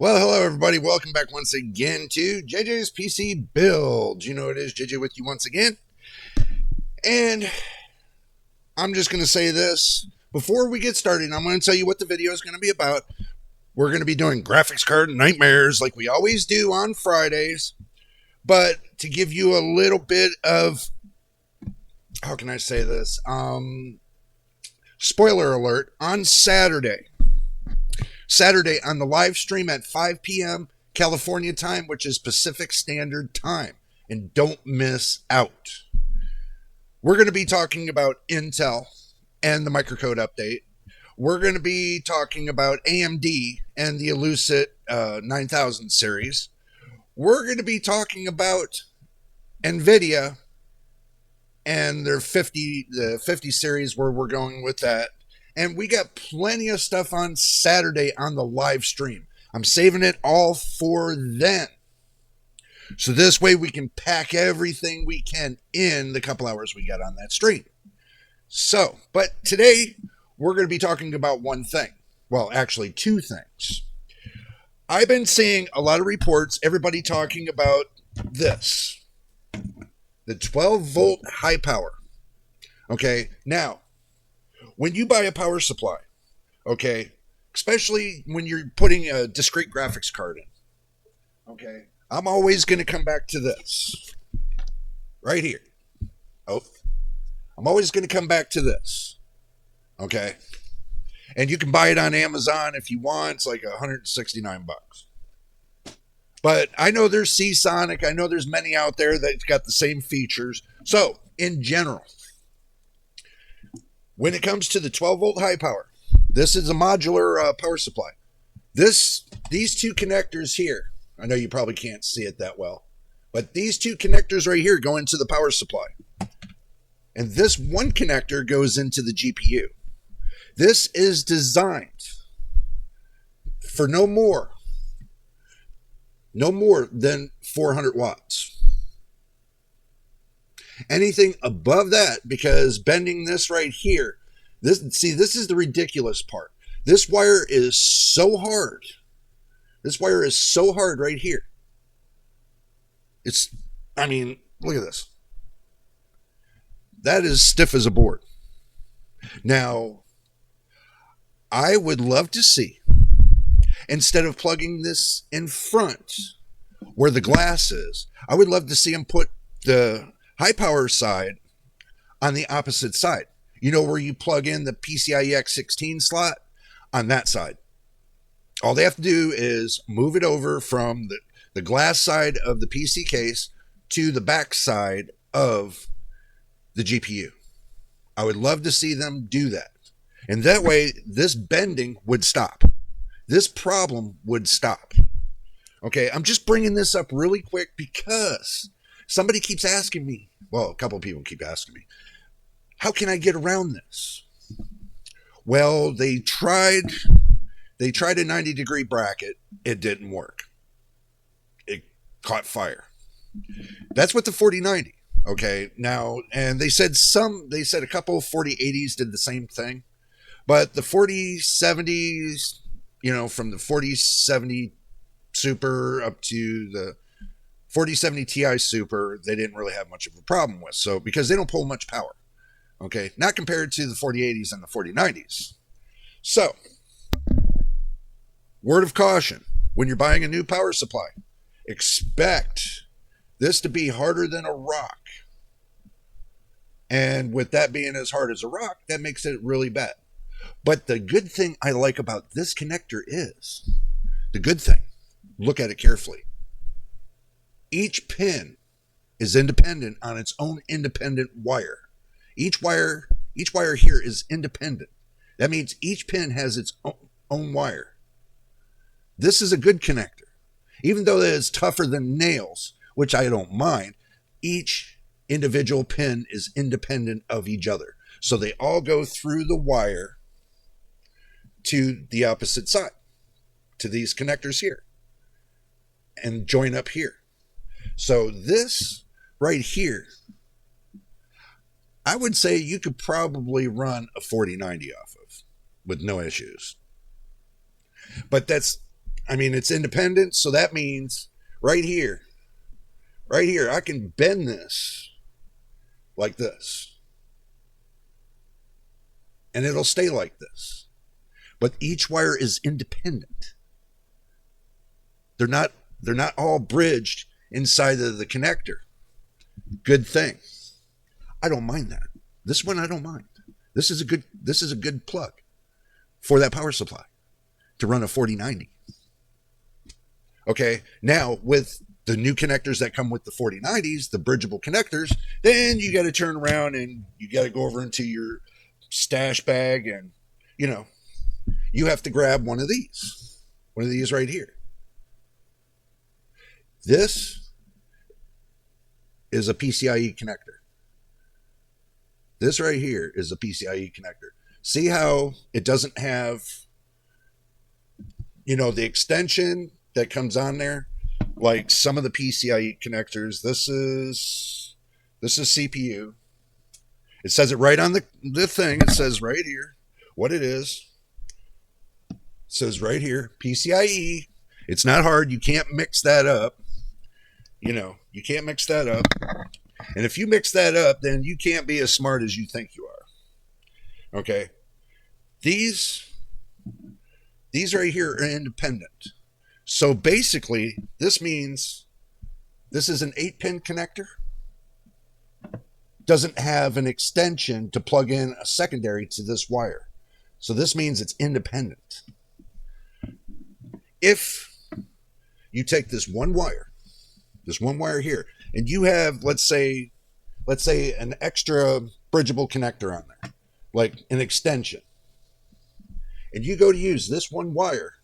Well, hello everybody. Welcome back once again to JJ's PC Build. You know it is JJ with you once again. And I'm just going to say this. Before we get started, I'm going to tell you what the video is going to be about. We're going to be doing graphics card nightmares like we always do on Fridays. But to give you a little bit of, how can I say this? Spoiler alert, on Saturday on the live stream at 5 p.m. California time, which is Pacific Standard Time. And don't miss out. We're going to be talking about Intel and the microcode update. We're going to be talking about AMD and the Lucid 9000 series. We're going to be talking about NVIDIA and their the 50 series, where we're going with that. And we got plenty of stuff on Saturday on the live stream. I'm saving it all for then. So this way we can pack everything we can in the couple hours we got on that stream. So, but today we're going to be talking about one thing. Well, actually two things. I've been seeing a lot of reports, everybody talking about this. The 12 volt high power. Okay, now, when you buy a power supply, okay, especially when you're putting a discrete graphics card in, okay, I'm always going to come back to this right here. Oh, I'm always going to come back to this, okay, and you can buy it on Amazon if you want. It's like $169. But I know there's Seasonic. I know there's many out there that's got the same features. So, in general, when it comes to the 12 volt high power, this is a modular power supply. These two connectors here, I know you probably can't see it that well, but these two connectors right here go into the power supply. And this one connector goes into the GPU. This is designed for no more than 400 watts. Anything above that, because bending this right here, this is the ridiculous part. This wire is so hard. This wire is so hard right here. I mean, look at this. That is stiff as a board. Now, I would love to see, instead of plugging this in front where the glass is, I would love to see them put the high power side on the opposite side. You know, where you plug in the PCIe X16 slot on that side. All they have to do is move it over from the glass side of the PC case to the back side of the GPU. I would love to see them do that. And that way, this bending would stop. This problem would stop. Okay, I'm just bringing this up really quick because somebody keeps asking me, well, a couple of people keep asking me, how can I get around this? Well, they tried a 90-degree bracket. It didn't work. It caught fire. That's what the 4090. Okay, now, and they said a couple of 4080s did the same thing, but the 4070s, you know, from the 4070 Super up to the 4070 Ti Super, they didn't really have much of a problem with. So, because they don't pull much power. Okay, not compared to the 4080s and the 4090s. So, word of caution, when you're buying a new power supply, expect this to be harder than a rock. And with that being as hard as a rock, that makes it really bad. But the good thing I like about this connector is, the good thing, look at it carefully. Each pin is independent on its own independent wire. Each wire here is independent. That means each pin has its own wire. This is a good connector. Even though it is tougher than nails, which I don't mind, each individual pin is independent of each other. So they all go through the wire to the opposite side, to these connectors here, and join up here. So this right here, I would say you could probably run a 4090 off of with no issues. But that's I mean, it's independent, so that means right here, I can bend this like this, and it'll stay like this. But each wire is independent. They're not all bridged inside of the connector. Good thing. I don't mind that. This one I don't mind. This is a good plug for that power supply to run a 4090. Okay, now with the new connectors that come with the 4090s, the bridgeable connectors, then you got to turn around and you got to go over into your stash bag and, you have to grab one of these right here. This is a PCIe connector. This right here is a PCIe connector. See how it doesn't have, the extension that comes on there? Like some of the PCIe connectors. This is CPU. It says it right on the thing. It says right here what it is. It says right here, PCIe. It's not hard. You can't mix that up. You can't mix that up. And if you mix that up, then you can't be as smart as you think you are. Okay? These right here are independent. So basically, this means this is an 8-pin connector. Doesn't have an extension to plug in a secondary to this wire. So this means it's independent. If you take this one wire here, and you have, let's say an extra bridgeable connector on there, like an extension, and you go to use this one wire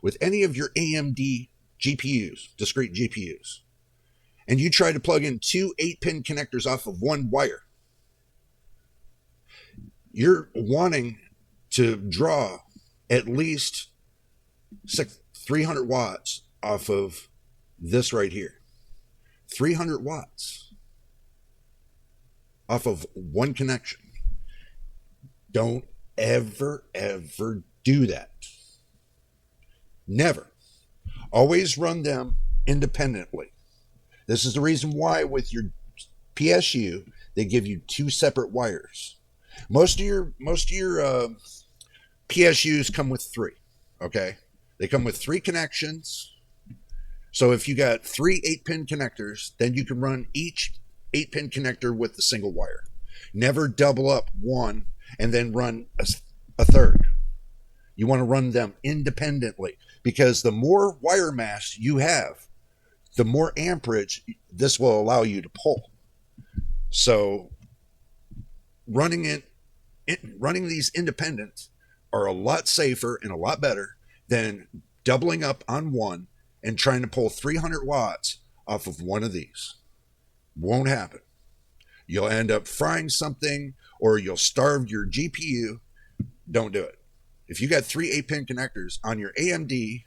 with any of your AMD GPUs, discrete GPUs, and you try to plug in two 8-pin connectors off of one wire, you're wanting to draw at least 300 watts off of this right here. 300 watts off of one connection. Don't ever do that. Never. Always run them independently. This is the reason why with your PSU they give you two separate wires. Most of your PSUs come with three. Okay, they come with three connections. So if you got three 8-pin connectors, then you can run each 8-pin connector with the single wire. Never double up one and then run a third. You want to run them independently, because the more wire mass you have, the more amperage this will allow you to pull. So running these independent are a lot safer and a lot better than doubling up on one and trying to pull 300 watts off of one of these. Won't happen. You'll end up frying something, or you'll starve your GPU. Don't do it. If you got three 8-pin connectors on your AMD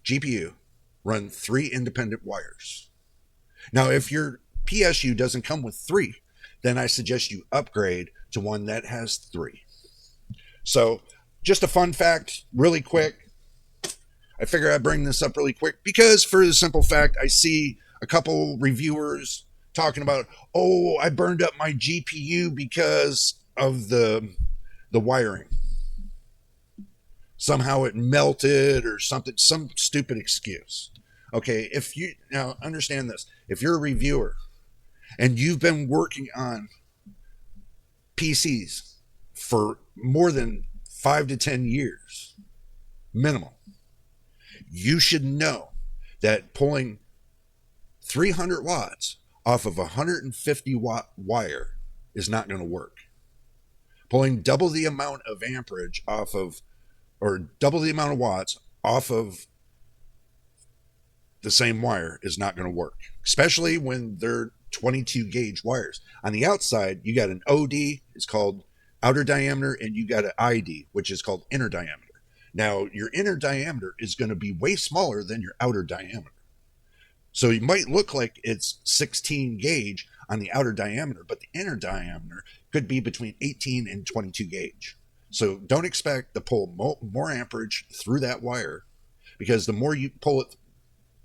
GPU, run three independent wires. Now, if your PSU doesn't come with three, then I suggest you upgrade to one that has three. So, just a fun fact, really quick. I figure I'd bring this up really quick because, for the simple fact, I see a couple reviewers talking about, oh, I burned up my GPU because of the wiring. Somehow it melted or something, some stupid excuse. Okay, now understand this. If you're a reviewer and you've been working on PCs for more than 5 to 10 years, minimum, you should know that pulling 300 watts off of a 150 watt wire is not going to work. Pulling double the amount of amperage off of, or double the amount of watts off of the same wire is not going to work, especially when they're 22 gauge wires. On the outside, you got an OD, it's called outer diameter, and you got an ID, which is called inner diameter. Now, your inner diameter is going to be way smaller than your outer diameter. So it might look like it's 16 gauge on the outer diameter, but the inner diameter could be between 18 and 22 gauge. So don't expect to pull more amperage through that wire because the more you pull it,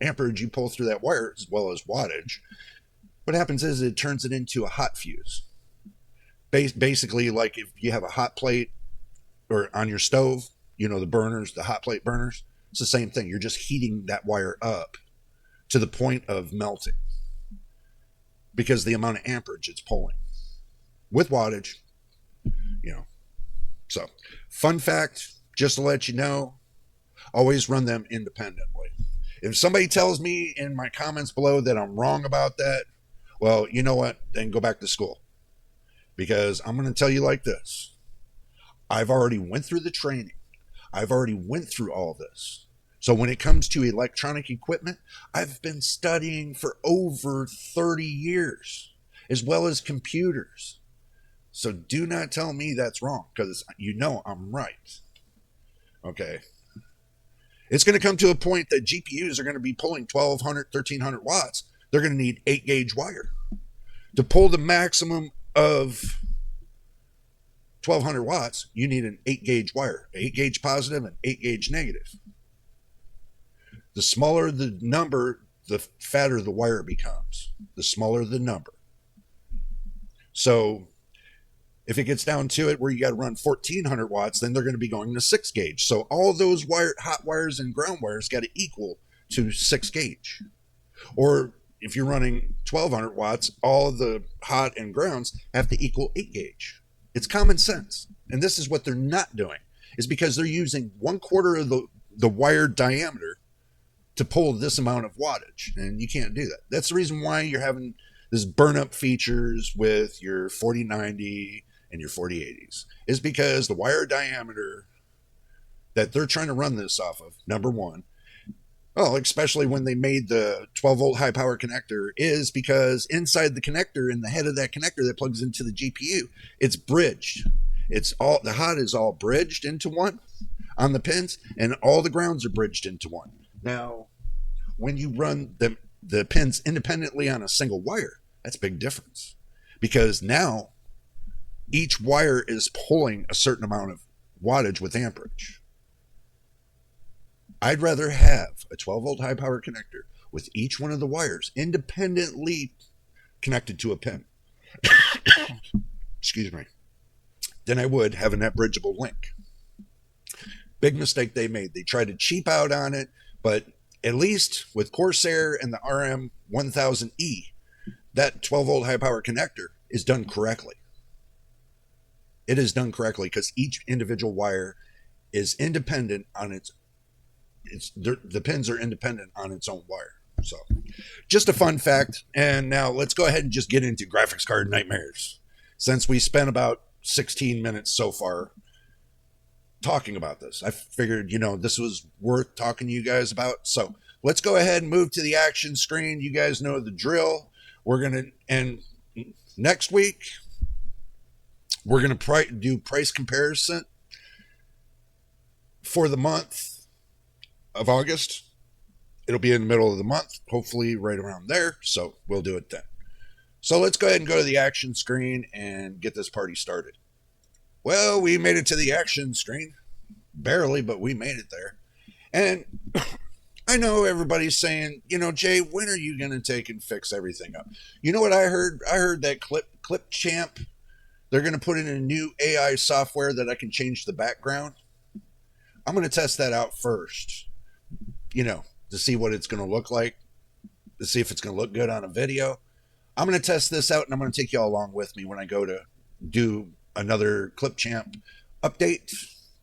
amperage you pull through that wire, as well as wattage, what happens is it turns it into a hot fuse. Basically, like if you have a hot plate or on your stove, you know, the burners, the hot plate burners, it's the same thing. You're just heating that wire up to the point of melting because the amount of amperage it's pulling with wattage, you know. So, fun fact, just to let you know, always run them independently. If somebody tells me in my comments below that I'm wrong about that, well, you know what? Then go back to school. Because I'm going to tell you like this. I've already went through the training. I've already went through all this. So when it comes to electronic equipment, I've been studying for over 30 years, as well as computers. So do not tell me that's wrong, because you know I'm right. Okay. It's going to come to a point that GPUs are going to be pulling 1,200, 1,300 watts. They're going to need 8-gauge wire. To pull the maximum of 1,200 watts, you need an 8-gauge wire, 8-gauge positive and 8-gauge negative. The smaller the number, the fatter the wire becomes. The smaller the number. So if it gets down to it where you got to run 1,400 watts, then they're going to be going to 6-gauge. So all those hot wires and ground wires got to equal to 6-gauge. Or if you're running 1,200 watts, all the hot and grounds have to equal 8-gauge. It's common sense. And this is what they're not doing, is because they're using 1/4 of the wire diameter to pull this amount of wattage. And you can't do that. That's the reason why you're having this burn up features with your 4090 and your 4080s, is because the wire diameter that they're trying to run this off of, number one, well, especially when they made the 12-volt high-power connector, is because inside the connector, in the head of that connector that plugs into the GPU, it's bridged. It's all, the hot is all bridged into one on the pins, and all the grounds are bridged into one. Now, when you run the pins independently on a single wire, that's a big difference, because now each wire is pulling a certain amount of wattage with amperage. I'd rather have a 12-volt high-power connector with each one of the wires independently connected to a pin, excuse me, than I would having that bridgeable link. Big mistake they made. They tried to cheap out on it, but at least with Corsair and the RM1000E, that 12-volt high-power connector is done correctly. It is done correctly because each individual wire is independent on the pins are independent on its own wire. So just a fun fact. And now let's go ahead and just get into graphics card nightmares, since we spent about 16 minutes so far talking about this. I figured, you know, this was worth talking to you guys about. So let's go ahead and move to the action screen. You guys know the drill. And next week, we're going to do price comparison for the month of August. It'll be in the middle of the month, hopefully right around there. So we'll do it then. So let's go ahead and go to the action screen and get this party started. Well, we made it to the action screen. Barely, but we made it there. And I know everybody's saying, you know, Jay, when are you going to take and fix everything up? You know what I heard? I heard that Clipchamp, they're going to put in a new AI software that I can change the background. I'm going to test that out first, you know, to see what it's going to look like, to see if it's going to look good on a video. I'm going to test this out, and I'm going to take you all along with me when I go to do another Clipchamp update,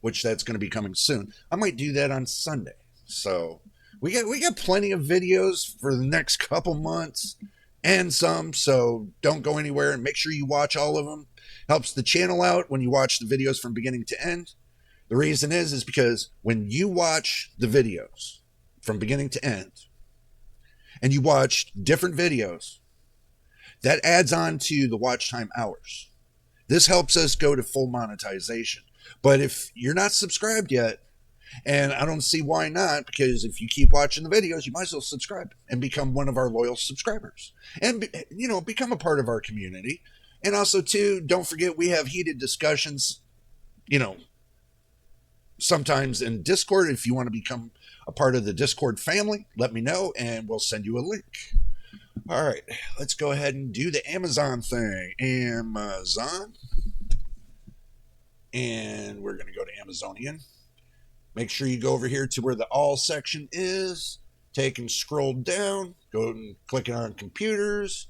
which that's going to be coming soon. I might do that on Sunday. So we got plenty of videos for the next couple months and some, so don't go anywhere and make sure you watch all of them. Helps the channel out when you watch the videos from beginning to end. The reason is because when you watch the videos from beginning to end and you watch different videos, that adds on to the watch time hours. This helps us go to full monetization. But if you're not subscribed yet, and I don't see why not, because if you keep watching the videos, you might as well subscribe and become one of our loyal subscribers and, you know, become a part of our community. And also, too, don't forget we have heated discussions, you know, sometimes in Discord. If you want to become a part of the Discord family, let me know and we'll send you a link. All right, let's go ahead and do the Amazon thing. Amazon. And we're going to go to Amazonian. Make sure you go over here to where the all section is. Take and scroll down. Go and click on computers.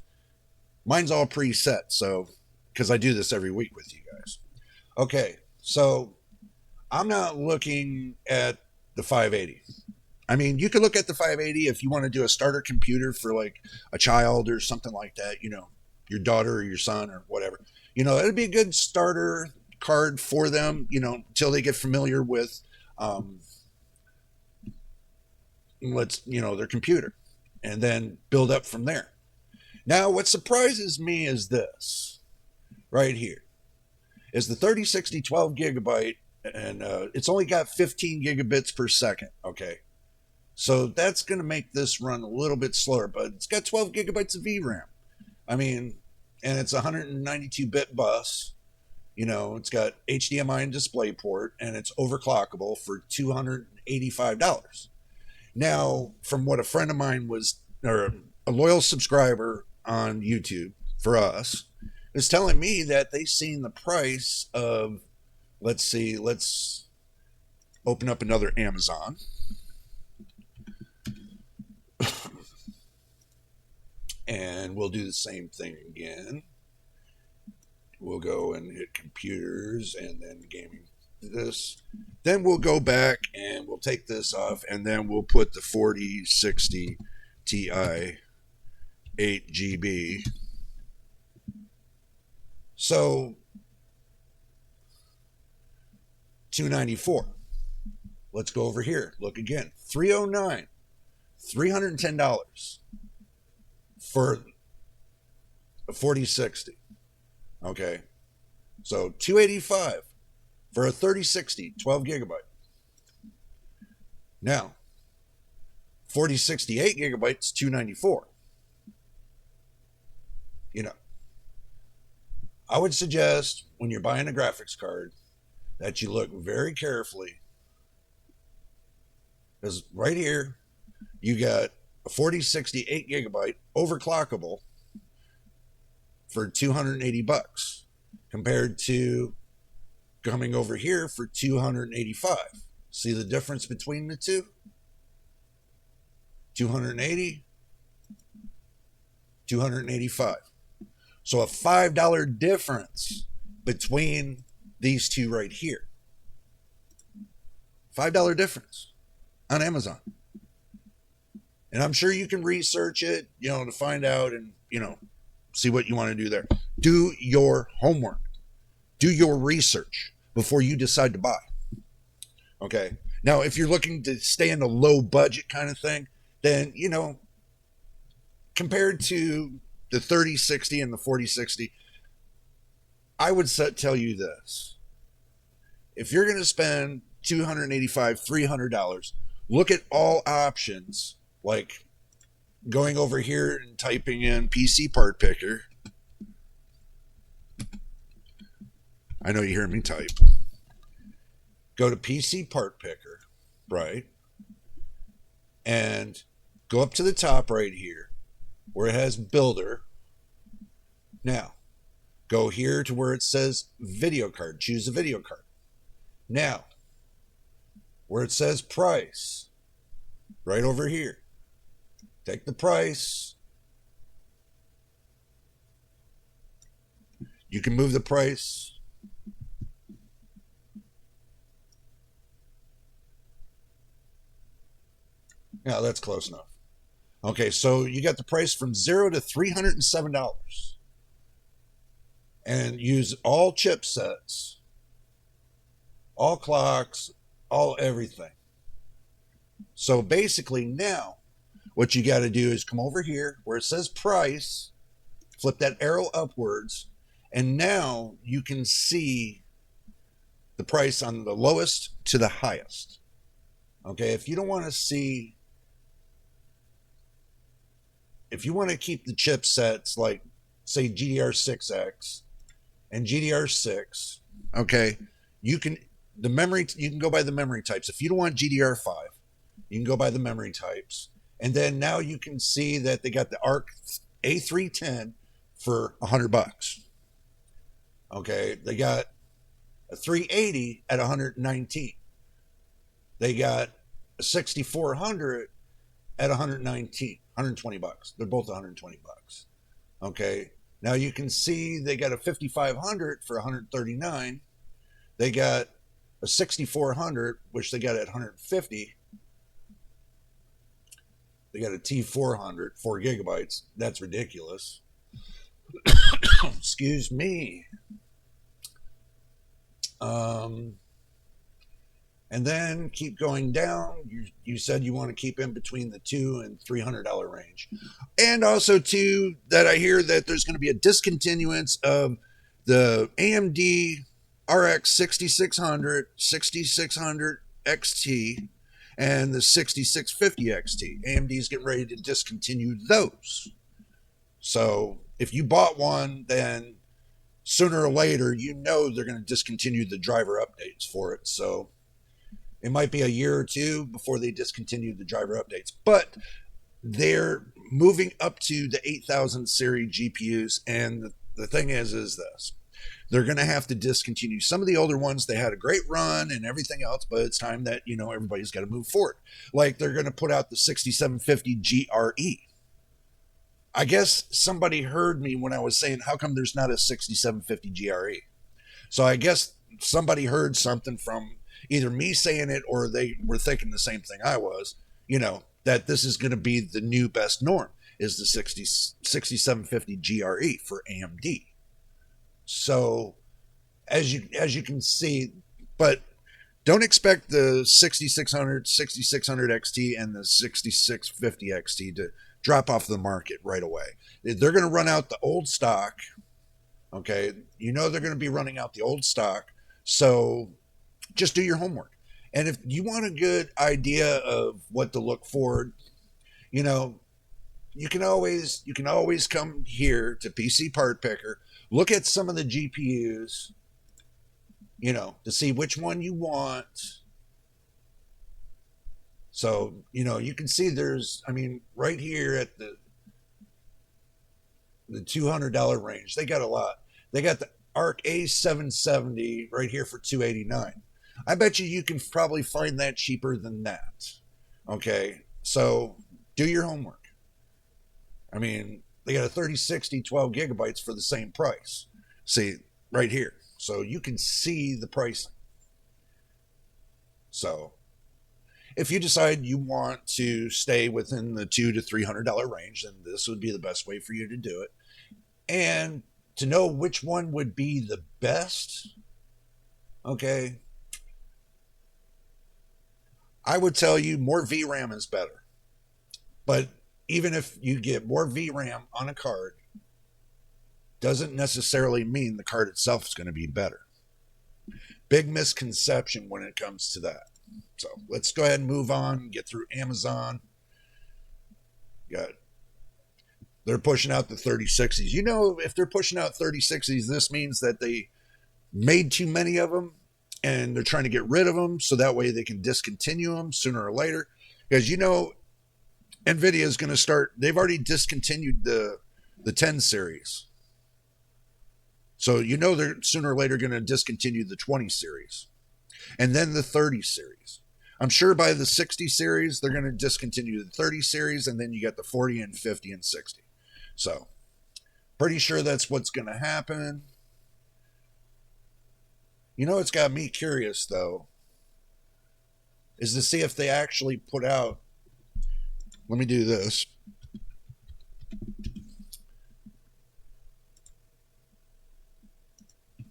Mine's all preset, so because I do this every week with you guys. Okay, so I'm not looking at the 580. I mean, you could look at the 580 if you want to do a starter computer for like a child or something like that, you know, your daughter or your son or whatever. You know, it'd be a good starter card for them, you know, until they get familiar with their computer, and then build up from there. Now, what surprises me is this right here is the 3060 12 gigabyte, and it's only got 15 gigabits per second. Okay, so that's going to make this run a little bit slower, but it's got 12 gigabytes of VRAM. I mean, and it's a 192-bit bus. You know, it's got HDMI and DisplayPort, and it's overclockable for $285. Now, from what a friend of mine was, or a loyal subscriber on YouTube for us, is telling me that they've seen the price of, let's open up another Amazon. And we'll do the same thing again. We'll go and hit computers and then gaming this. Then we'll go back and we'll take this off, and then we'll put the 4060 Ti 8GB. So $294. Let's go over here. Look again. $309. $310 for a 4060. Okay, so $285 for a 3060 12 gigabyte. Now, 4060 8 gigabytes, $294. You know, I would suggest when you're buying a graphics card that you look very carefully, because right here you got a 4060 8 gigabyte overclockable for $280 compared to coming over here for $285. See the difference between the two? 280, 285. So a $5 difference between these two right here. $5 difference on Amazon. And I'm sure you can research it, you know, to find out and, you know, see what you want to do there. Do your homework. Do your research before you decide to buy. Okay. Now, if you're looking to stay in a low budget kind of thing, then, you know, compared to the 3060 and the 4060, I would tell you this. If you're going to spend $285, $300, look at all options, like going over here and typing in PC part picker. I know you hear me type. Go to PC part picker, right? And go up to the top right here where it has builder. Now, go here to where it says video card. Choose a video card. Now, where it says price, right over here. Take the price. You can move the price. Yeah, that's close enough. Okay, so you got the price from $0 to $307. And use all chipsets, all clocks, all everything. So basically now, what you got to do is come over here where it says price, flip that arrow upwards, and now you can see the price on the lowest to the highest. Okay, if you don't want to see, if you want to keep the chipsets like, say, GDR6X and GDR6, okay, you can the memory, you can go by the memory types. If you don't want GDR5, you can go by the memory types. And then now you can see that they got the ARC A310 for $100. Okay, they got a 380 at 119. They got a 6400 at 119, 120 bucks. They're both 120 bucks. Okay, now you can see they got a 5500 for 139. They got a 6400, which they got at 150. They got a T400, 4 gigabytes. That's ridiculous. Excuse me. And then keep going down. You said you want to keep in between the $200 and $300 range. And also, too, that I hear that there's going to be a discontinuance of the AMD RX 6600, 6600 XT, and the 6650 XT. AMD is getting ready to discontinue those. So if you bought one, then sooner or later, you know they're going to discontinue the driver updates for it. So it might be a year or two before they discontinue the driver updates. But they're moving up to the 8000 series GPUs. And the thing is this. They're going to have to discontinue some of the older ones. They had a great run and everything else, but it's time that, everybody's got to move forward. Like they're going to put out the 6750 GRE. I guess somebody heard me when I was saying, how come there's not a 6750 GRE? So I guess somebody heard something from either me saying it or they were thinking the same thing I was, that this is going to be the new best norm, is the 6750 GRE for AMD. So as you can see, but don't expect the 6600, 6600 XT and the 6650 XT to drop off the market right away. They're going to run out the old stock. Okay. They're going to be running out the old stock. So just do your homework. And if you want a good idea of what to look for, you can always come here to PC Part Picker, look at some of the GPUs, to see which one you want. So, you can see there's, right here at the $200 range, they got a lot. They got the ARC A770 right here for $289. I bet you can probably find that cheaper than that. Okay, so do your homework. They got a 3060 12 gigabytes for the same price. See, right here. So you can see the pricing. So if you decide you want to stay within the $200 to $300 range, then this would be the best way for you to do it. And to know which one would be the best, okay, I would tell you more VRAM is better. But even if you get more VRAM on a card, doesn't necessarily mean the card itself is going to be better. Big misconception when it comes to that. So let's go ahead and move on and get through Amazon. They're pushing out the 3060s. If they're pushing out 3060s, this means that they made too many of them and they're trying to get rid of them so that way they can discontinue them sooner or later. Because NVIDIA is going to start, they've already discontinued the 10 series. So they're sooner or later going to discontinue the 20 series. And then the 30 series. I'm sure by the 60 series, they're going to discontinue the 30 series, and then you got the 40 and 50 and 60. So, pretty sure that's what's going to happen. It's got me curious, though, is to see if they actually put out, let me do this.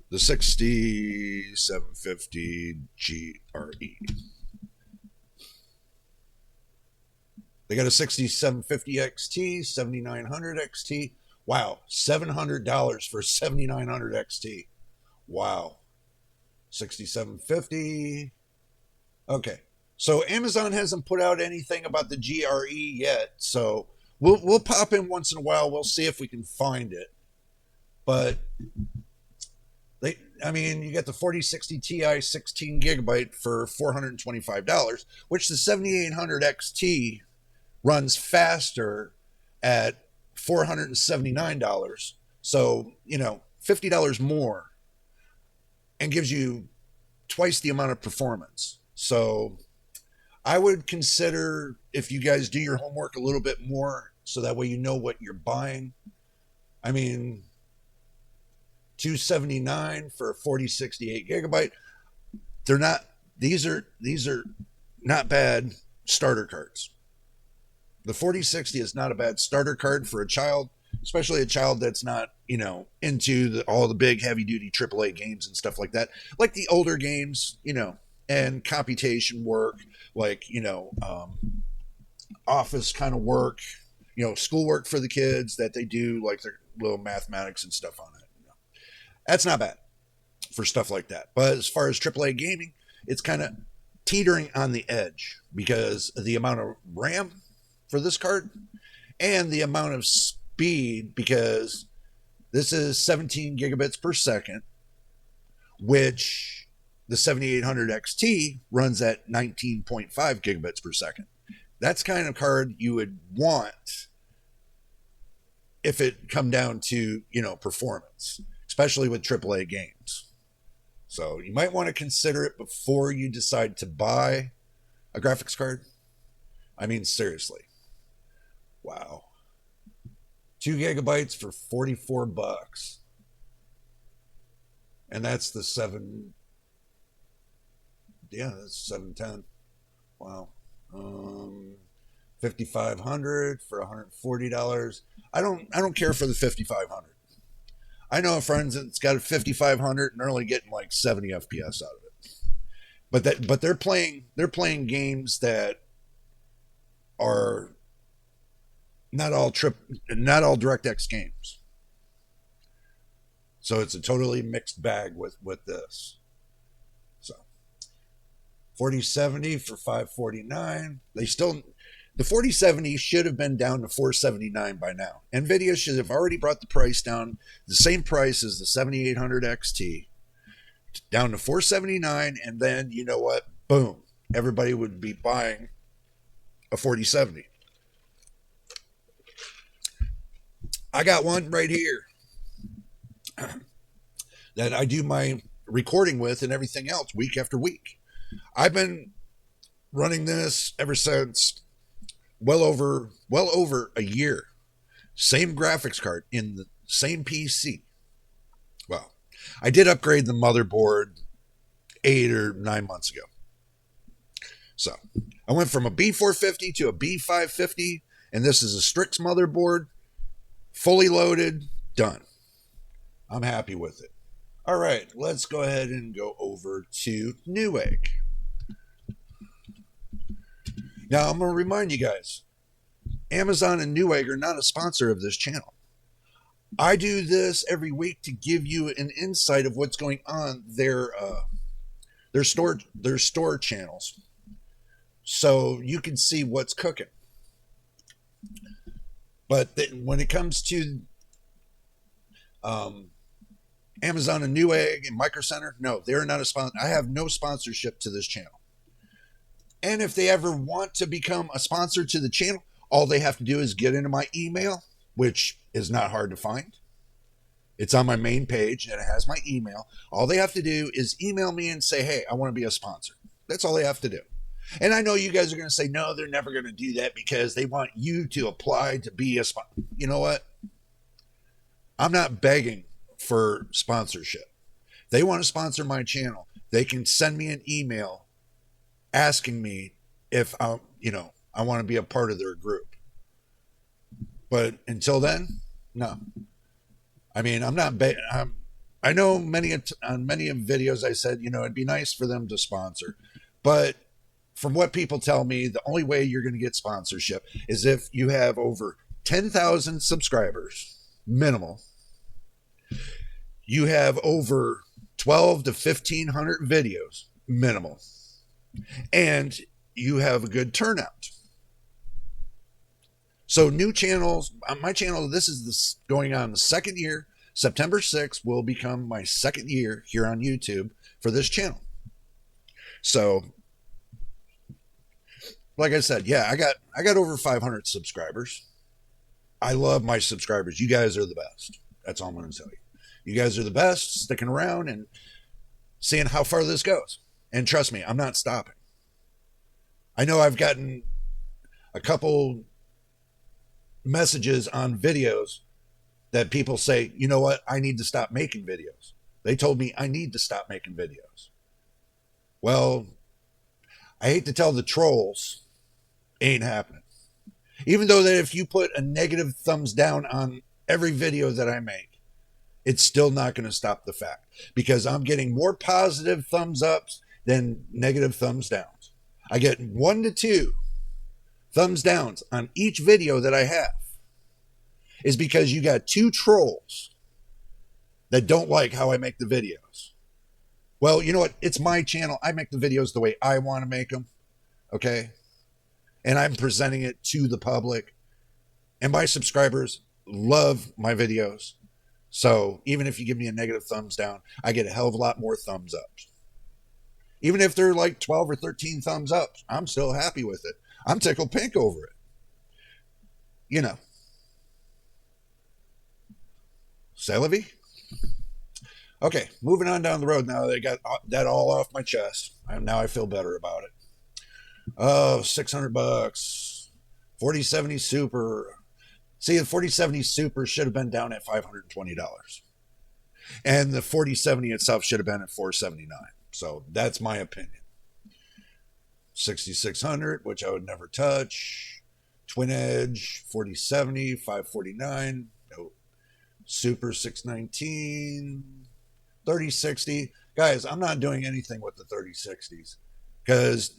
The 6750 GRE. They got a 6750 XT, 7900 XT. Wow, $700 for 7900 XT. Wow. 6750. Okay. So Amazon hasn't put out anything about the GRE yet. So we'll pop in once in a while. We'll see if we can find it. But I mean, you get the 4060 Ti 16 gigabyte for $425, which the 7800 XT runs faster at $479. So, $50 more and gives you twice the amount of performance. So I would consider, if you guys do your homework a little bit more, so that way you know what you're buying. I mean, $279 for a 4068 gigabyte. They're not. These are not bad starter cards. The 4060 is not a bad starter card for a child, especially a child that's not, into all the big heavy duty AAA games and stuff like that. Like the older games, and computation work, like, office kind of work, schoolwork for the kids that they do, like their little mathematics and stuff on it. That's not bad for stuff like that. But as far as AAA gaming, it's kind of teetering on the edge because of the amount of RAM for this card and the amount of speed, because this is 17 gigabits per second, which the 7800 XT runs at 19.5 gigabits per second. That's kind of card you would want if it come down to, performance, especially with AAA games. So you might want to consider it before you decide to buy a graphics card. I mean, seriously. Wow. 2 gigabytes for $44. And that's the 710. Wow. 5,500 for $140. I don't care for the 5,500. I know a friend that's got a 5,500 and they're only getting like 70 FPS out of it. But they're playing games that are not all DirectX games. So it's a totally mixed bag with this. So 4070 for $549. The 4070 should have been down to $479 by now. Nvidia should have already brought the price down, the same price as the 7800 XT, down to $479, and then, you know what? Boom. Everybody would be buying a 4070. I got one right here that I do my recording with and everything else week after week. I've been running this ever since well over a year. Same graphics card in the same PC. Well, I did upgrade the motherboard 8 or 9 months ago. So I went from a B450 to a B550, and this is a Strix motherboard, fully loaded, done. I'm happy with it. All right, let's go ahead and go over to Newegg. Now, I'm going to remind you guys, Amazon and Newegg are not a sponsor of this channel. I do this every week to give you an insight of what's going on their store channels, so you can see what's cooking. But when it comes to Amazon and Newegg and Micro Center, no, they're not a sponsor. I have no sponsorship to this channel. And if they ever want to become a sponsor to the channel, all they have to do is get into my email, which is not hard to find. It's on my main page and it has my email. All they have to do is email me and say, hey, I want to be a sponsor. That's all they have to do. And I know you guys are going to say, no, they're never going to do that because they want you to apply to be a sponsor. You know what? I'm not begging for sponsorship. If they want to sponsor my channel, they can send me an email asking me if I want to be a part of their group. But until then, no. I mean, I'm not. I know on many of videos I said, it'd be nice for them to sponsor, but from what people tell me, the only way you're going to get sponsorship is if you have over 10,000 subscribers, minimal. You have over 12 to 1,500 videos, minimal. And you have a good turnout. So new channels, on my channel, this is going on the second year. September 6th will become my second year here on YouTube for this channel. So, like I said, yeah, I got over 500 subscribers. I love my subscribers. You guys are the best. That's all I'm going to tell you. You guys are the best, sticking around and seeing how far this goes. And trust me, I'm not stopping. I know I've gotten a couple messages on videos that people say, you know what, I need to stop making videos. They told me I need to stop making videos. Well, I hate to tell the trolls, ain't happening. Even though that if you put a negative thumbs down on every video that I make, it's still not going to stop the fact, because I'm getting more positive thumbs ups than negative thumbs downs. I get 1 to 2 thumbs downs on each video that I have, is because you got 2 trolls that don't like how I make the videos. Well, you know what? It's my channel. I make the videos the way I want to make them. Okay? And I'm presenting it to the public. And my subscribers love my videos. So even if you give me a negative thumbs down, I get a hell of a lot more thumbs ups. Even if they're like 12 or 13 thumbs up, I'm still happy with it. I'm tickled pink over it. You know. C'est la vie. Okay, moving on down the road now that I got that all off my chest. Now I feel better about it. Oh, $600. 4070 Super. See, the 4070 Super should have been down at $520. And the 4070 itself should have been at $479. So that's my opinion. 6600, which I would never touch. Twin Edge 4070, $549. No. Super 619. 3060. Guys, I'm not doing anything with the 3060s. Because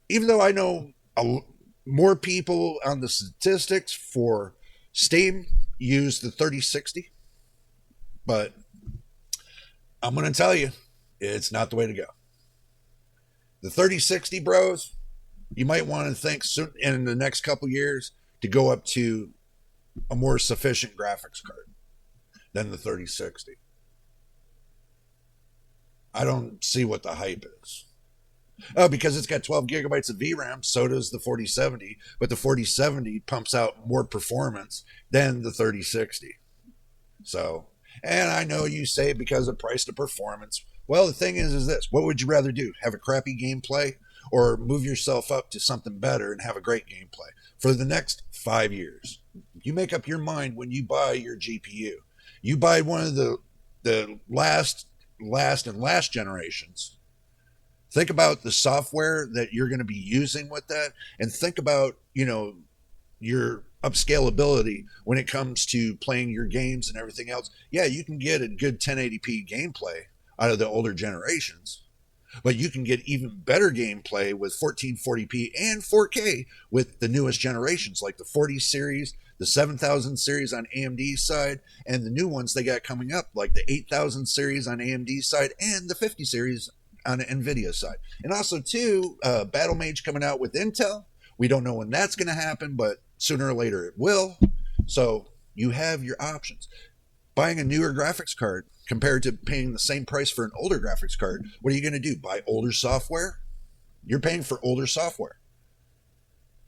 even though I know more people on the statistics for Steam use the 3060, but I'm going to tell you, it's not the way to go. The 3060 bros, you might want to think soon in the next couple years to go up to a more sufficient graphics card than the 3060. I don't see what the hype is. Oh, because it's got 12 gigabytes of VRAM, so does the 4070, but the 4070 pumps out more performance than the 3060. So, and I know you say because of price to performance. Well, the thing is this. What would you rather do? Have a crappy gameplay or move yourself up to something better and have a great gameplay for the next 5 years? You make up your mind when you buy your GPU. You buy one of the last generations. Think about the software that you're going to be using with that, and think about, your upscalability when it comes to playing your games and everything else. Yeah, you can get a good 1080p gameplay out of the older generations, but you can get even better gameplay with 1440p and 4K with the newest generations, like the 40 series, the 7000 series on AMD side, and the new ones they got coming up, like the 8000 series on AMD side and the 50 series on the NVIDIA side. And also, too, Battle Mage coming out with Intel. We don't know when that's going to happen, but sooner or later it will. So you have your options. Buying a newer graphics card compared to paying the same price for an older graphics card, what are you going to do? Buy older software? You're paying for older software.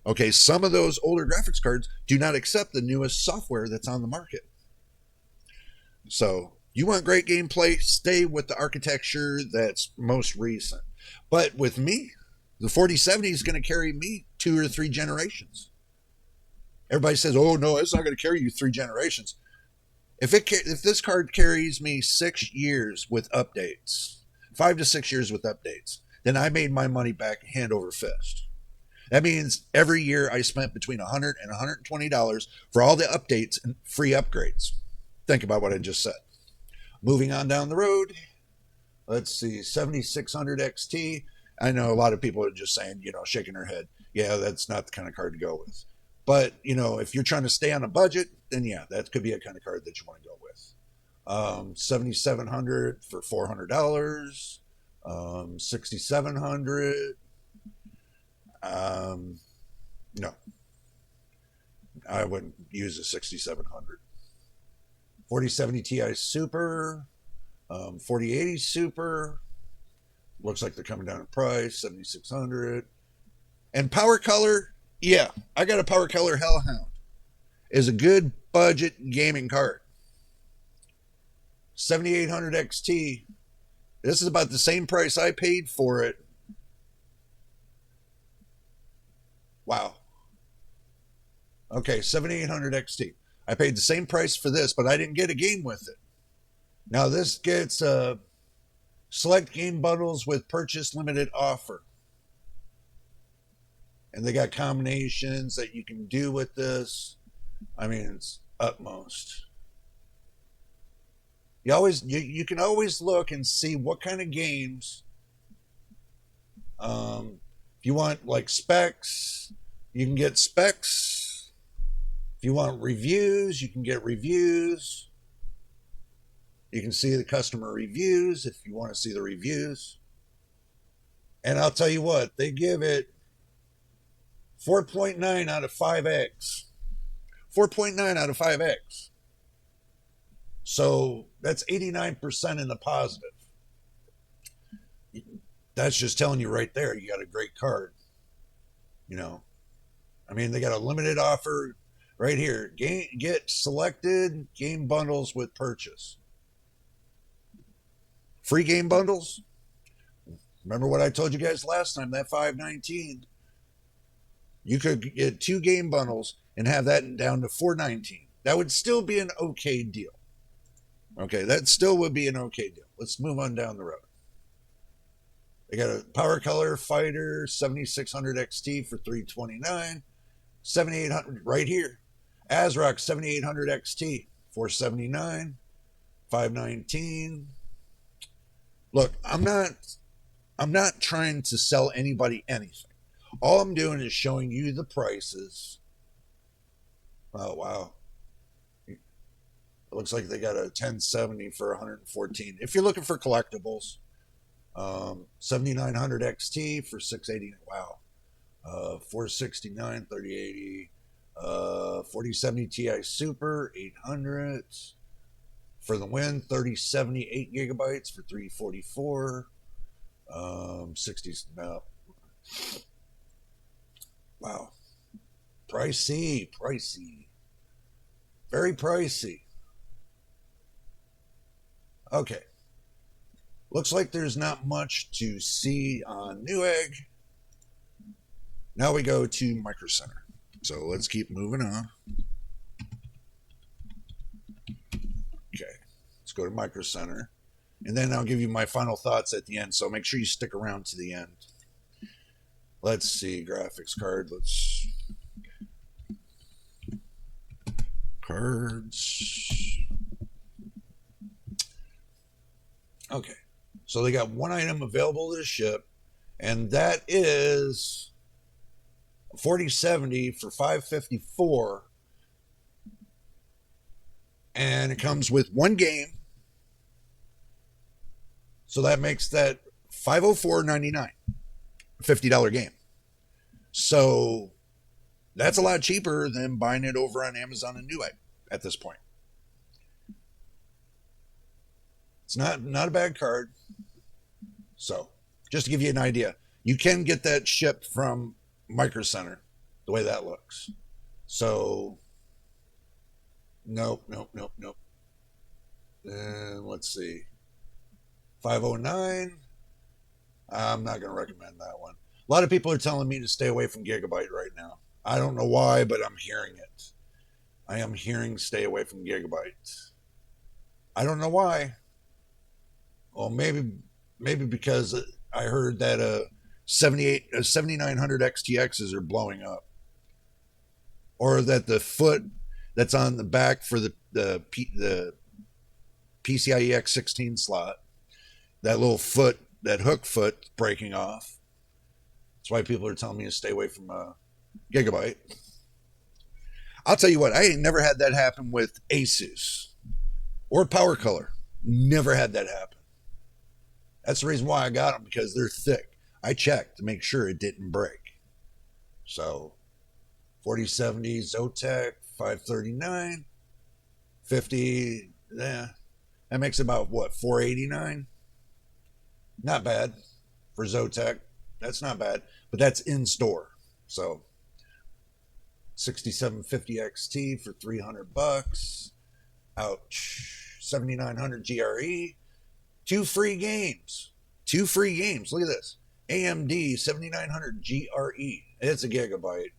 Okay, some of those older graphics cards do not accept the newest software that's on the market. So you want great gameplay, stay with the architecture that's most recent. But with me, the 4070 is going to carry me 2 or 3 generations. Everybody says, oh, no, it's not going to carry you 3 generations. If this card carries me 6 years with updates, 5 to 6 years with updates, then I made my money back hand over fist. That means every year I spent between $100 and $120 for all the updates and free upgrades. Think about what I just said. Moving on down the road, let's see, 7600 XT. I know a lot of people are just saying, shaking their head. Yeah, that's not the kind of card to go with. But, if you're trying to stay on a budget, then yeah, that could be a kind of card that you want to go with. 7700 for $400. 6700. No, I wouldn't use a 6700. 4070 Ti Super, 4080 Super. Looks like they're coming down in price, 7600. And Power Color, yeah, I got a Power Color Hellhound. Is a good budget gaming card. 7800 XT. This is about the same price I paid for it. Wow. Okay, 7800 XT. I paid the same price for this, but I didn't get a game with it. Now this gets select game bundles with purchase limited offer. And they got combinations that you can do with this. I mean, it's utmost. You can always look and see what kind of games. If you want like specs, you can get specs. If you want reviews, you can get reviews. You can see the customer reviews if you want to see the reviews. And I'll tell you what, they give it 4.9 out of 5X. 4.9 out of 5X. So that's 89% in the positive. That's just telling you right there, you got a great card. You know, I mean, they got a limited offer right here. Get selected game bundles with purchase. Free game bundles. Remember what I told you guys last time, that 519. You could get 2 game bundles and have that down to 419. That would still be an okay deal. Okay, that still would be an okay deal. Let's move on down the road. They got a Power Color Fighter 7600 XT for $329. 7800 right here. ASRock 7800 XT $479. $519. Look, I'm not trying to sell anybody anything. All I'm doing is showing you the prices. Oh wow. It looks like they got a 1070 for 114. If you're looking for collectibles, 7900 XT for 680. Wow. 469 3080. 4070 Ti Super 800 for the win. 3070 8 gigabytes for 344. 60. No. Wow. Pricey. Very pricey. Okay. Looks like there's not much to see on Newegg. Now we go to Micro Center. So let's keep moving on. Okay. Let's go to Micro Center. And then I'll give you my final thoughts at the end. So make sure you stick around to the end. Let's see. Graphics card. Let's... Cards. Okay. So they got one item available to ship, and that is 4070 for $554. And it comes with one game. So that makes that $504.99. $50 game. So that's a lot cheaper than buying it over on Amazon and Newegg at this point. It's not a bad card. So just to give you an idea, you can get that shipped from Micro Center the way that looks. So nope. Let's see. 509. I'm not going to recommend that one. A lot of people are telling me to stay away from Gigabyte right now. I don't know why, but I'm hearing it. I am hearing stay away from Gigabyte. I don't know why. Well, maybe because I heard that 7900 XTXs are blowing up. Or that the foot that's on the back for the PCIe X16 slot, that little foot, that hook foot breaking off. That's why people are telling me to stay away from Gigabyte. I'll tell you what, I ain't never had that happen with Asus or Power Color. Never had that happen. That's the reason why I got them, because they're thick. I checked to make sure it didn't break. So 4070 Zotac 539, 50 Yeah, that makes about what, 489? Not bad for Zotac. That's not bad, but that's in store. So 6750 XT for $300. Ouch. 7900 GRE. Two free games. Two free games. Look at this. AMD 7900 GRE. It's a gigabyte.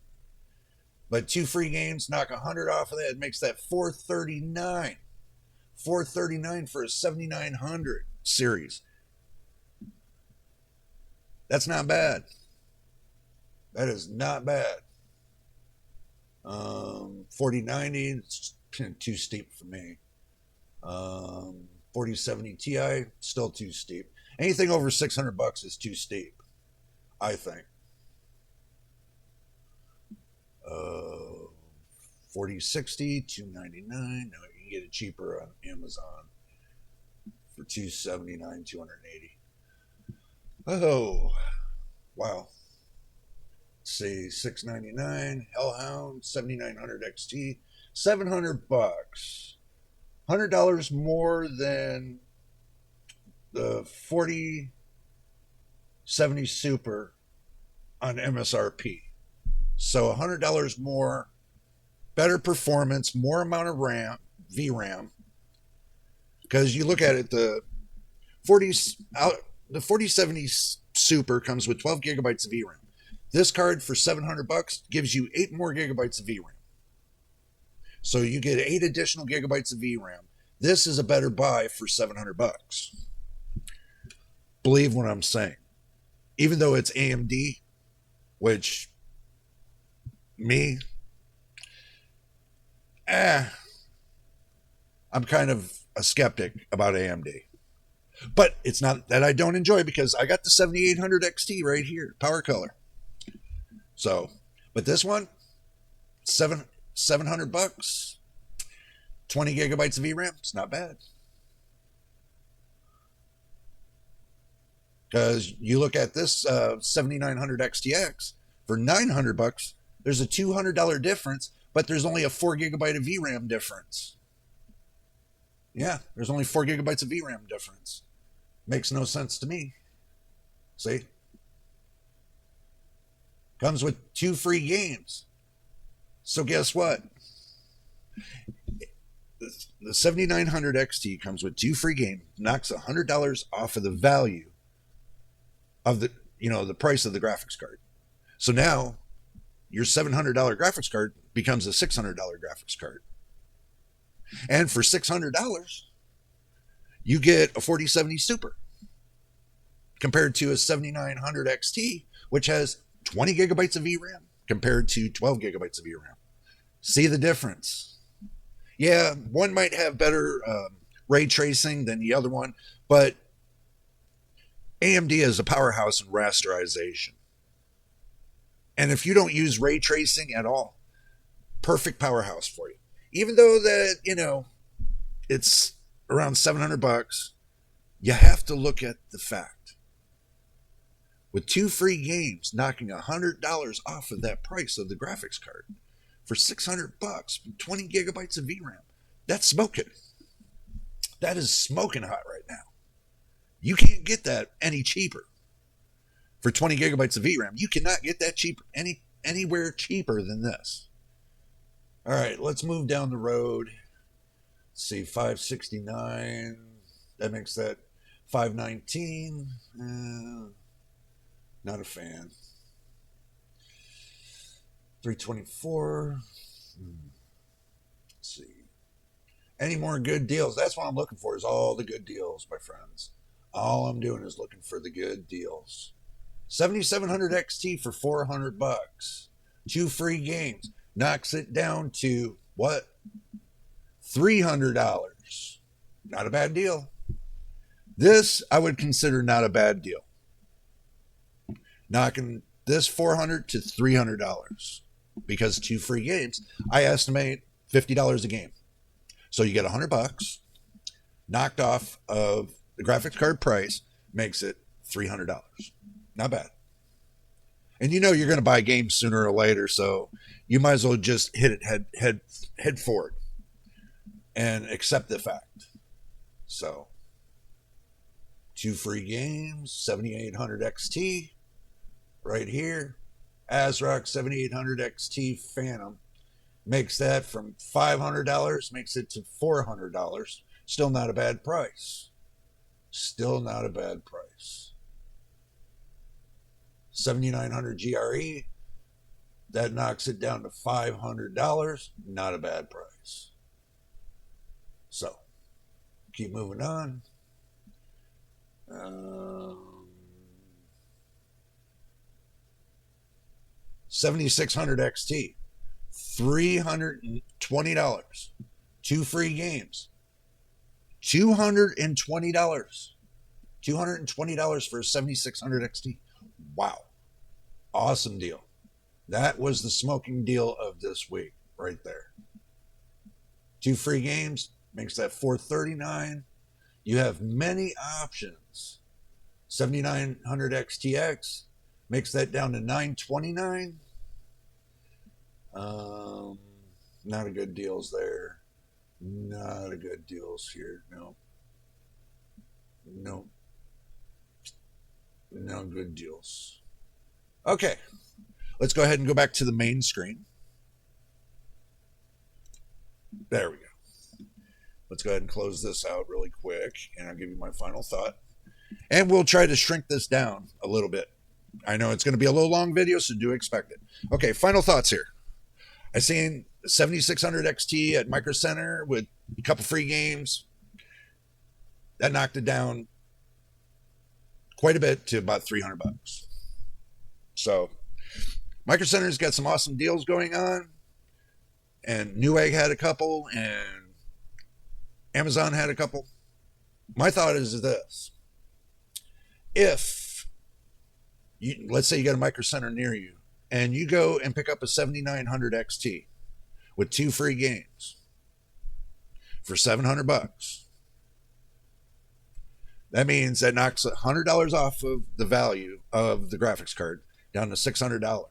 But two free games, knock 100 off of that. It makes that 439. 439 for a 7900 series. That's not bad. That is not bad. 4090, it's too steep for me. 4070 Ti, still too steep. Anything over $600 is too steep, I think. 4060, $299. No, you can get it cheaper on Amazon for $279, $280. Oh, wow. Let's see, $699, Hellhound, 7900 XT, $700. $100 more than the 4070 Super on MSRP. So $100 more, better performance, more amount of RAM, VRAM. Because you look at it, the 4070 Super comes with 12 gigabytes of VRAM. This card for $700 gives you 8 more gigabytes of VRAM. So you get 8 additional gigabytes of VRAM. This is a better buy for $700. Believe what I'm saying. Even though it's AMD, which me, I'm kind of a skeptic about AMD. But it's not that I don't enjoy, because I got the 7800 XT right here, Power Color. So, but this one, $700, 20 gigabytes of VRAM, it's not bad. Because you look at this 7900 XTX for $900, there's a $200 difference, but there's only a 4 gigabyte of VRAM difference. Yeah, there's only 4 gigabytes of VRAM difference. Makes no sense to me. See? Comes with 2 free games. So guess what? The 7900 XT comes with 2 free games, knocks $100 off of the value of the price of the graphics card. So now your $700 graphics card becomes a $600 graphics card. And for $600, you get a 4070 Super compared to a 7900 XT, which has 20 gigabytes of VRAM compared to 12 gigabytes of VRAM. See the difference? Yeah, one might have better ray tracing than the other one, but AMD is a powerhouse in rasterization. And if you don't use ray tracing at all, perfect powerhouse for you. Even though that, it's around $700, you have to look at the fact. With 2 free games, knocking $100 off of that price of the graphics card for $600, 20 gigabytes of VRAM, that's smoking. That is smoking hot right now. You can't get that any cheaper. For 20 gigabytes of VRAM, you cannot get that cheaper, anywhere cheaper than this. All right, let's move down the road. Let's see, 569. That makes that 519. Not a fan. 324. Let's see. Any more good deals? That's what I'm looking for, is all the good deals, my friends. All I'm doing is looking for the good deals. 7700 XT for $400. 2 free games. Knocks it down to what? $300. Not a bad deal. This I would consider not a bad deal. Knocking this $400 to $300 because 2 free games. I estimate $50 a game. So you get $100 knocked off of the graphics card price, makes it $300. Not bad. And you're going to buy games sooner or later, so you might as well just hit it head forward. and accept the fact. So, 2 free games, 7800 XT right here. ASRock 7800 XT Phantom makes that from $500, makes it to $400. Still not a bad price. Still not a bad price. 7900 GRE, that knocks it down to $500. Not a bad price. So, keep moving on. 7600 XT, $320. 2 free games. $220. $220 for a 7600 XT. Wow. Awesome deal. That was the smoking deal of this week right there. 2 free games makes that $439. You have many options. 7900 XTX makes that down to $929. Not a good deals there. Not a good deals here. No good deals. Okay, let's go ahead and go back to the main screen. There we go. Let's go ahead and close this out really quick, and I'll give you my final thought. And we'll try to shrink this down a little bit. I know it's going to be a little long video, so do expect it. Okay, final thoughts here. I seen 7600 XT at Micro Center with a couple free games. That knocked it down quite a bit to about $300. So, Micro Center's got some awesome deals going on, and Newegg had a couple, and Amazon had a couple. My thought is this: if let's say you got a Micro Center near you, and you go and pick up a 7900 XT with 2 free games for $700. That means that knocks $100 off of the value of the graphics card down to $600.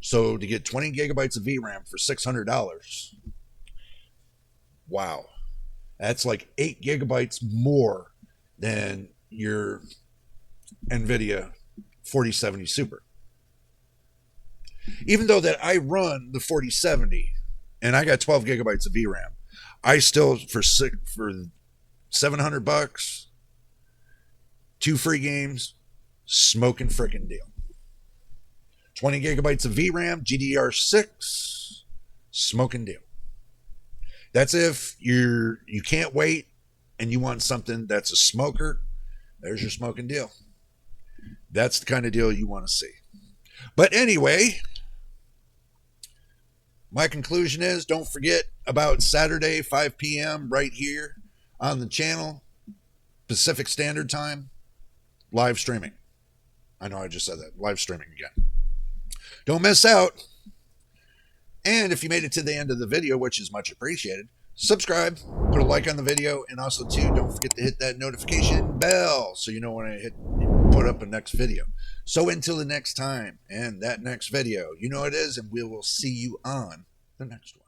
So to get 20 gigabytes of VRAM for $600, wow, that's like 8 gigabytes more than your NVIDIA 4070 Super. Even though that I run the 4070 and I got 12 gigabytes of VRAM, I still for $700, 2 free games, smoking frickin' deal. 20 gigabytes of VRAM, GDDR6, smoking deal. That's if you can't wait and you want something that's a smoker. There's your smoking deal. That's the kind of deal you want to see. But anyway, my conclusion is don't forget about Saturday, 5 p.m. right here on the channel, Pacific Standard Time, live streaming. I know I just said that. Live streaming again. Don't miss out. And if you made it to the end of the video, which is much appreciated, subscribe, put a like on the video, and also, too, don't forget to hit that notification bell so you know when I put up a next video. So until the next time and that next video, you know what it is, and we will see you on the next one.